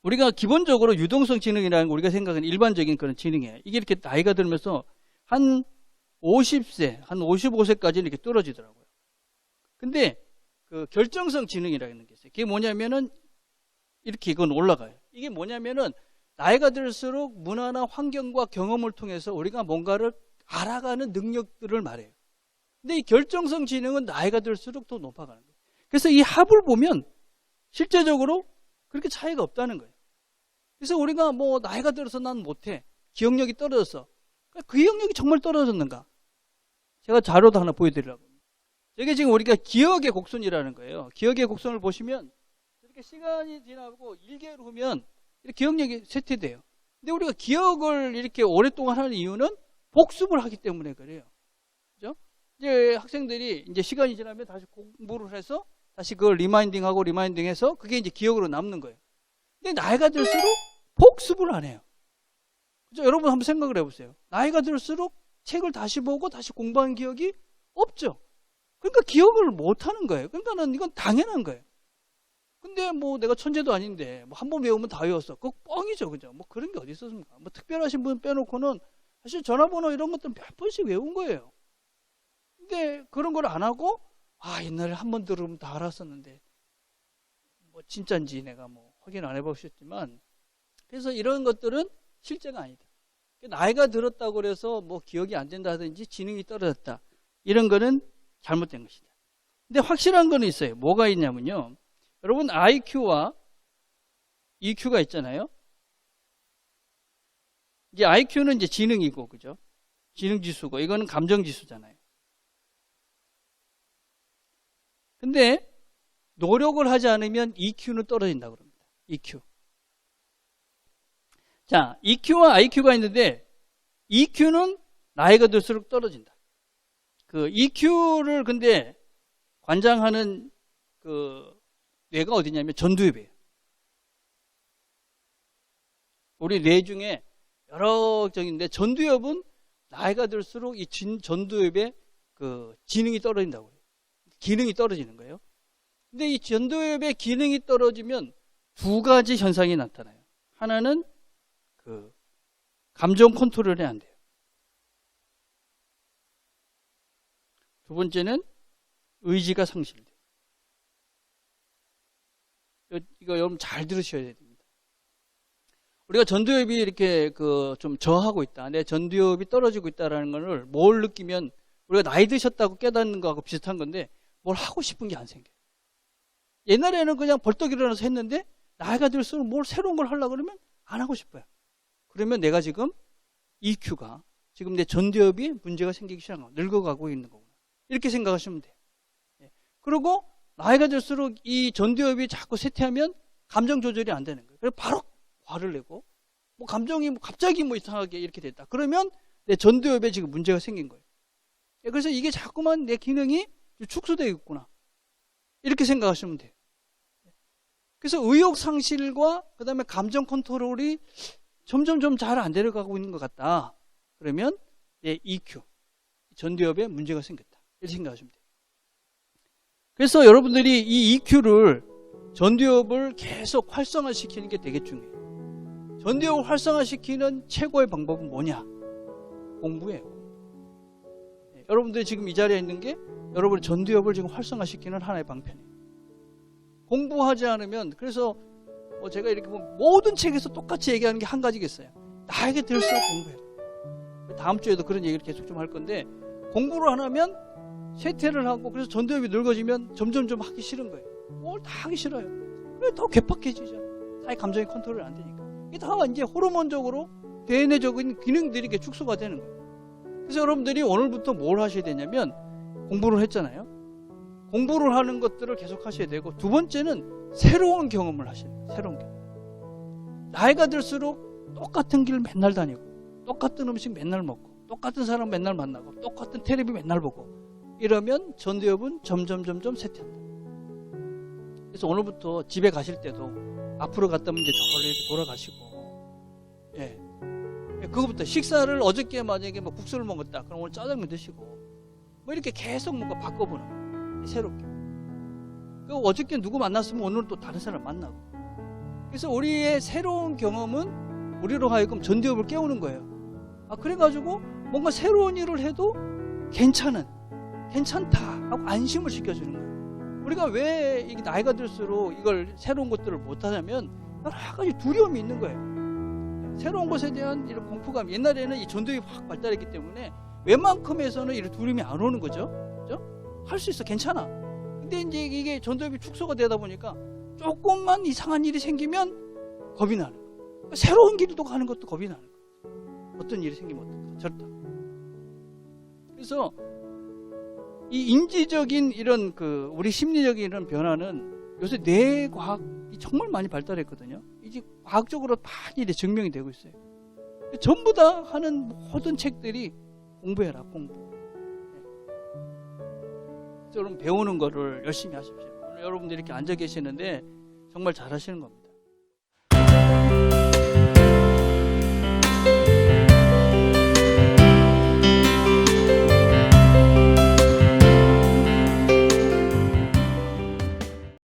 우리가 기본적으로 유동성 지능이라는 거 우리가 생각하는 일반적인 그런 지능이에요. 이게 이렇게 나이가 들면서 한 50세, 한 55세까지는 이렇게 떨어지더라고요. 근데 그 결정성 지능이라는 게 있어요. 그게 뭐냐면은 이렇게 이건 올라가요. 이게 뭐냐면은 나이가 들수록 문화나 환경과 경험을 통해서 우리가 뭔가를 알아가는 능력들을 말해요. 근데 이 결정성 지능은 나이가 들수록 더 높아가는 거예요. 그래서 이 합을 보면 실제적으로 그렇게 차이가 없다는 거예요. 그래서 우리가 뭐 나이가 들어서 난 못해. 기억력이 떨어졌어. 그 기억력이 정말 떨어졌는가? 제가 자료도 하나 보여드리려고. 이게 지금 우리가 기억의 곡선이라는 거예요. 기억의 곡선을 보시면 이렇게 시간이 지나고 1개월 후면 이렇게 기억력이 쇠퇴돼요. 근데 우리가 기억을 이렇게 오랫동안 하는 이유는 복습을 하기 때문에 그래요. 그죠? 이제 학생들이 이제 시간이 지나면 다시 공부를 해서 다시 그걸 리마인딩해서 그게 이제 기억으로 남는 거예요. 근데 나이가 들수록 복습을 안 해요. 그죠? 여러분 한번 생각을 해보세요. 나이가 들수록 책을 다시 보고 다시 공부한 기억이 없죠. 그러니까 기억을 못 하는 거예요. 그러니까는 이건 당연한 거예요. 근데 뭐 내가 천재도 아닌데 뭐 한 번 외우면 다 외웠어. 그거 뻥이죠. 그죠? 뭐 그런 게 어디 있었습니까? 뭐 특별하신 분 빼놓고는 사실 전화번호 이런 것들 몇 번씩 외운 거예요. 근데 그런 걸 안 하고 옛날에 한 번 들으면 다 알았었는데 뭐 진짜인지 내가 뭐 확인 안 해보셨지만 그래서 이런 것들은 실제가 아니다. 나이가 들었다고 그래서 뭐 기억이 안 된다든지 지능이 떨어졌다. 이런 거는 잘못된 것이다. 근데 확실한 거는 있어요. 뭐가 있냐면요. 여러분 IQ와 EQ가 있잖아요. 이제 IQ는 이제 지능이고, 그죠? 지능 지수고, 이거는 감정 지수잖아요. 근데 노력을 하지 않으면 EQ는 떨어진다고 그럽니다. EQ. 자, EQ와 IQ가 있는데 EQ는 나이가 들수록 떨어진다. 그 EQ를 근데 관장하는 그 뇌가 어디냐면 전두엽이에요. 우리 뇌 중에 여러 적인데 전두엽은 나이가 들수록 이 전두엽의 그 지능이 떨어진다고 해요. 기능이 떨어지는 거예요. 근데 이 전두엽의 기능이 떨어지면 두 가지 현상이 나타나요. 하나는 그 감정 컨트롤이 안 돼요. 두 번째는 의지가 상실돼요. 이거 여러분 잘 들으셔야 됩니다. 우리가 전두엽이 이렇게 좀 저하고 있다. 내 전두엽이 떨어지고 있다라는 것을 뭘 느끼면 우리가 나이 드셨다고 깨닫는 거하고 비슷한 건데 뭘 하고 싶은 게 안 생겨요. 옛날에는 그냥 벌떡 일어나서 했는데 나이가 들수록 뭘 새로운 걸 하려고 그러면 안 하고 싶어요. 그러면 내가 지금 EQ가 지금 내 전두엽이 문제가 생기기 시작한 거예요. 늙어가고 있는 거구나. 이렇게 생각하시면 돼요. 그리고 나이가 들수록 이 전두엽이 자꾸 쇠퇴하면 감정 조절이 안 되는 거예요. 그래서 바로 화를 내고 뭐 감정이 갑자기 이상하게 이렇게 됐다. 그러면 내 전두엽에 지금 문제가 생긴 거예요. 그래서 이게 자꾸만 내 기능이 축소되어 있구나. 이렇게 생각하시면 돼요. 그래서 의욕 상실과 그다음에 감정 컨트롤이 점점 잘 안 데려가고 있는 것 같다. 그러면 내 EQ, 전두엽에 문제가 생겼다. 이렇게 생각하시면 돼요. 그래서 여러분들이 이 EQ를 전두엽을 계속 활성화시키는 게 되게 중요해요. 전두엽을 활성화시키는 최고의 방법은 뭐냐? 공부예요. 여러분들이 지금 이 자리에 있는 게 여러분의 전두엽을 지금 활성화시키는 하나의 방편이에요. 공부하지 않으면 그래서 제가 이렇게 모든 책에서 똑같이 얘기하는 게 한 가지겠어요. 나에게 들수록 공부해라. 다음 주에도 그런 얘기를 계속 좀 할 건데 공부를 안 하면 쇠퇴를 하고 그래서 전두엽이 늙어지면 점점 하기 싫은 거예요. 뭘 다 하기 싫어요. 그래서 더 괴팍해지죠. 자기 감정이 컨트롤이 안 되니까. 이게 다 이제 호르몬적으로 대뇌적인 기능들이 이렇게 축소가 되는 거예요. 그래서 여러분들이 오늘부터 뭘 하셔야 되냐면 공부를 했잖아요. 공부를 하는 것들을 계속 하셔야 되고 두 번째는 새로운 경험을 하셔야 돼요. 새로운 경험. 나이가 들수록 똑같은 길 맨날 다니고 똑같은 음식 맨날 먹고 똑같은 사람 맨날 만나고 똑같은 텔레비 맨날 보고 이러면 전두엽은 점점 쇠퇴한다. 그래서 오늘부터 집에 가실 때도 앞으로 갔다면 이제 저걸로 이렇게 돌아가시고 그거부터 식사를 어저께 만약에 국수를 먹었다. 그럼 오늘 짜장면 드시고 이렇게 계속 뭔가 바꿔보는 거예요. 새롭게. 어저께 누구 만났으면 오늘 또 다른 사람 만나고 그래서 우리의 새로운 경험은 우리로 하여금 전두엽을 깨우는 거예요. 그래가지고 뭔가 새로운 일을 해도 괜찮다 하고 안심을 시켜주는 거예요. 우리가 왜 이게 나이가 들수록 이걸 새로운 것들을 못하냐면 여러 가지 두려움이 있는 거예요. 새로운 것에 대한 이런 공포감. 옛날에는 이 전두엽이 확 발달했기 때문에 웬만큼에서는 이런 두려움이 안 오는 거죠. 그죠? 할 수 있어, 괜찮아. 근데 이제 이게 전두엽이 축소가 되다 보니까 조금만 이상한 일이 생기면 겁이 나는 거예요. 그러니까 새로운 길도 가는 것도 겁이 나는 거예요. 어떤 일이 생기면 어떡하, 저렇다. 그래서 이 인지적인 이런 우리 심리적인 이런 변화는 요새 뇌과학이 정말 많이 발달했거든요. 이제 과학적으로 많이 증명이 되고 있어요. 전부 다 하는 모든 책들이 공부해라, 공부. 여러분 배우는 거를 열심히 하십시오. 오늘 여러분들이 이렇게 앉아 계시는데 정말 잘하시는 겁니다.